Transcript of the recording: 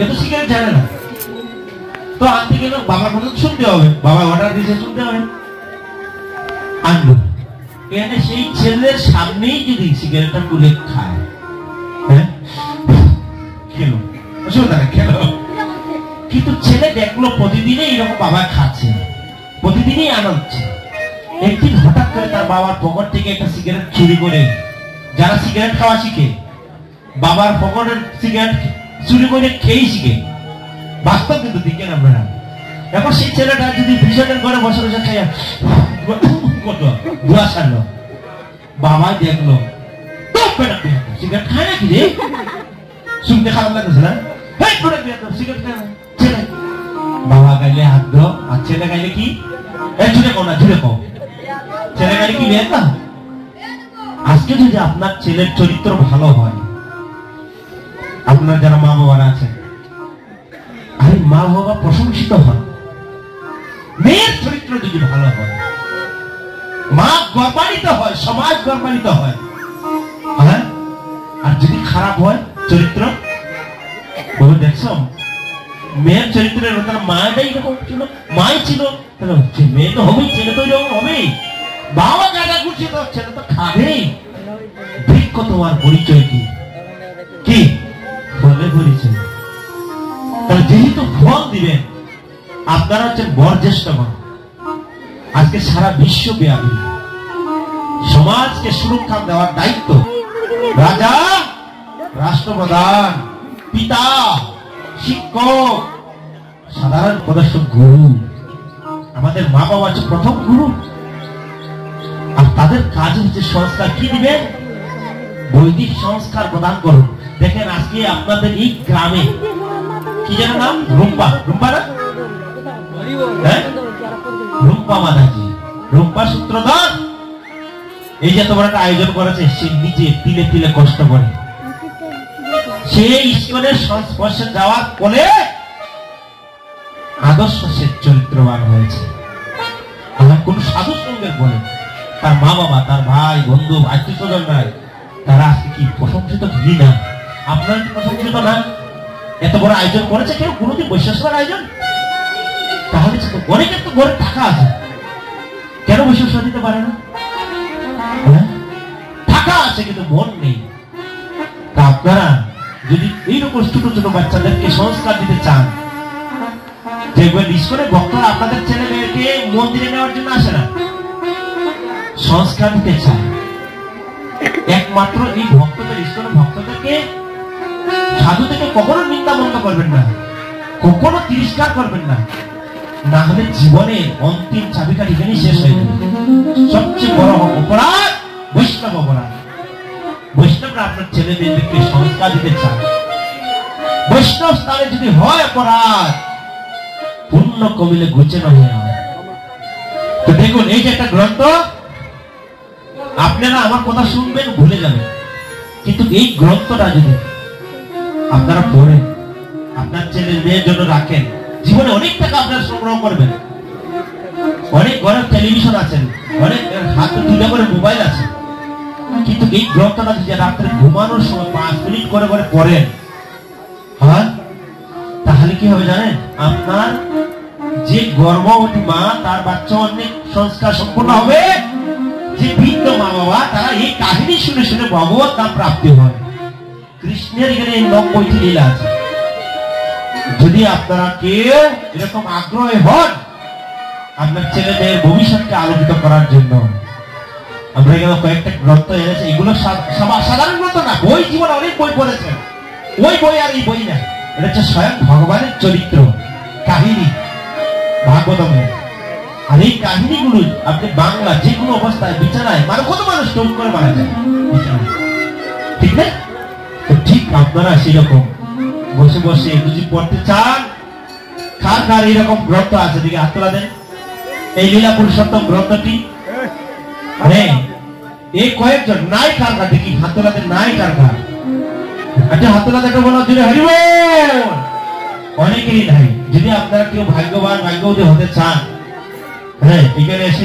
এ তো সিগারেট জানে না। তো আনতে গেলে বাবার কথা শুনতে হবে, বাবা অর্ডার দিয়েছে শুনতে হবে, আনলো। এখানে সেই ছেলের সামনেই যদি সিগারেটটা তুলে খায়, হ্যাঁ খেলো, অসুবিধা না, খেলো। কিন্তু ছেলে দেখলো প্রতিদিনই এরকম বাবা খাচ্ছে, প্রতিদিনই আনাচ্ছে। একদিন হঠাৎ করে তার বাবার পকেট থেকে একটা সিগারেট চুরি করে, যারা সিগারেট খাওয়া শিখে বাবার পকেটের সিগারেট চুরি করে খেয়েই শিখে, বাস্তব কিন্তু দিকেন আপনারা। এখন সেই ছেলেটা যদি ভীষণের ঘরে বসে বসে খাইয়া ধোয়া ছাড়লো, বাবা দেখলো সিগারেট খায় নাকি রে, শুনতে খারাপ লাগতেছে না, সিগারেট খায় না ছেলে। বাবা গাইলে হাত ধো, আর ছেলে গাইলে কি জুড়ে কো না, জুড়ে কো, ছেলে গাইলে কি বের না। আজকে যদি আপনার ছেলের চরিত্র ভালো হয়, আপনার যারা মা বাবারা আছেন, আরে মা বাবা প্রশংসিত হন। মেয়ের চরিত্র যদি ভালো হয়, মা গর্বান্বিত হয়, সমাজ গর্বান্বিত হয়। হ্যাঁ, আর যদি খারাপ হয় চরিত্র, বলে দেখছো মেয়ের চরিত্রের তার মাটাই এরকম ছিল, মাই ছিল, তাহলে মেয়ে তো হবেই, ছেলে তো এরকম হবেই। বাবা গাঁজা করছে তো ছেলে তো খাবেই। বৃক্ষ তোমার পরিচয় কি, কি ফলে পরিচয়। তাহলে যেহেতু ফল দিবেন, আপনারা হচ্ছেন বয়োজ্যেষ্ঠগণ। আজকে সারা বিশ্বব্যাপী সমাজকে সুরক্ষা দেওয়ার দায়িত্ব রাজা, রাষ্ট্রপ্রধান, পিতা, শিক্ষক, সাধারণ প্রদর্শক গুরু। আমাদের মা বাবা হচ্ছে প্রথম গুরু, আর তাদের কাজ হচ্ছে সংস্কার কি দিবেন, বৈদিক সংস্কার প্রদান করুন। দেখেন আজকে আপনাদের এই গ্রামে কি যেন নাম, রুম্পা, রুম্পা না, হ্যাঁ রুম্পা মাতাজি, রুম্পা সূত্রধর, এই যে তোমার একটা আয়োজন করেছে, সে নিজে তিলে তিলে কষ্ট করে, সে ঈশ্বরের সংস্পর্শে যাওয়ার ফলে আদর্শ সে চরিত্রবান হয়েছে। আমার কোন সাধু সঙ্গের বলে তার মা বাবা, তার ভাই বন্ধু আত্মীয় স্বজন নাই, তারা আজকে কি প্রশংসিত কি না? আপনার কি প্রশংসিত না? এত বড় আয়োজন করেছে কেউ কোনোদিন বৈশাখের আয়োজন? তাহলে অনেকের তো ঘরে টাকা আছে, কেন বৈশাখ দিতে পারে না? টাকা আছে কিন্তু মন নেই। তা আপনারা যদি এইরকম ছোট ছোট বাচ্চাদেরকে সংস্কার দিতে চান, দেখবেন ঈশ্বরের ভক্তরা আপনাদের ছেলে মেয়েকে মন্দিরে নেওয়ার জন্য আসে না, সংস্কার দিতে চান। একমাত্র এই ভক্তদের, ঈশ্বরের ভক্তদেরকে সাধু থেকে কখনো নিন্দা মন্দ করবেন না, কখনো তিরস্কার করবেন না, না হলে জীবনের অন্তিম চাবিকাঠি এখানেই শেষ হয়ে যাবে। সবচেয়ে বড় অপরাধ বৈষ্ণব অপরাধ। বৈষ্ণবরা আপনার ছেলে মেয়েদেরকে সংস্কার দিতে চান, বৈষ্ণব স্থানে যদি হয় অপরাধ, পূর্ণ কবিলে ঘুচে হয়ে হয়। তো দেখুন এই যে একটা গ্রন্থ, আপনারা আমার কথা শুনবেন ভুলে যাবেন, কিন্তু এই গ্রন্থটা যদি আপনারা পড়েন, আপনার ছেলে মেয়ের জন্য রাখেন, জীবনে অনেক টাকা আপনারা সংগ্রহ করবেন, অনেক ঘরে টেলিভিশন আছেন, অনেক হাতে দুটো করে মোবাইল আছে, কিন্তু এই গ্রন্থটা যদি রাত্রে ঘুমানোর সময় 5 মিনিট করে করে পড়েন, হ্যাঁ, তাহলে কি হবে জানেন? আপনার যে গর্ভবতী মা, তার বাচ্চা অনেক সংস্কার সম্পন্ন হবে। যে বৃদ্ধ মা বাবা, তারা এই কাহিনী শুনে শুনে ভগবত নাম প্রাপ্তি হয়। কৃষ্ণের এখানে 90টি লীলা আছে। যদি আপনারা কেউ এরকম আগ্রহী হন আপনার ছেলেদের ভবিষ্যৎকে আলোকিত করার জন্য, আমরা এখানে কয়েকটা গ্রন্থ এনেছি। এগুলো সাধারণ গ্রন্থ না, বই, জীবনে অনেক বই পড়েছেন, ওই বই আর এই বই না, এটা হচ্ছে স্বয়ং ভগবানের চরিত্র কাহিনী ভাগবতমের। আর এই কাহিনীগুলো আপনি বাংলা যে কোনো অবস্থায় বিছানায়, মানে কত মানুষ টোপ করে মারা যায় বিছানায়, ঠিক না? তো ঠিক আপনারা সেরকম বসে বসে যদি পড়তে চান, কার কার এইরকম গ্রন্থ আছে দিকে হাত তোলা দেন। এই লীলা পুরুষোত্তম গ্রন্থটি, হ্যাঁ, এই কয়েকজন নাই কার কার দেখি হাত তোলা দেন, নাই কার কার? আচ্ছা হাত তোলা দেখে বলো যদি হরি বল। অনেকেরই নাই। যদি আপনারা কেউ ভাগ্যবান, ভাগ্যবতী হতে চান, হ্যাঁ, এখানে এসে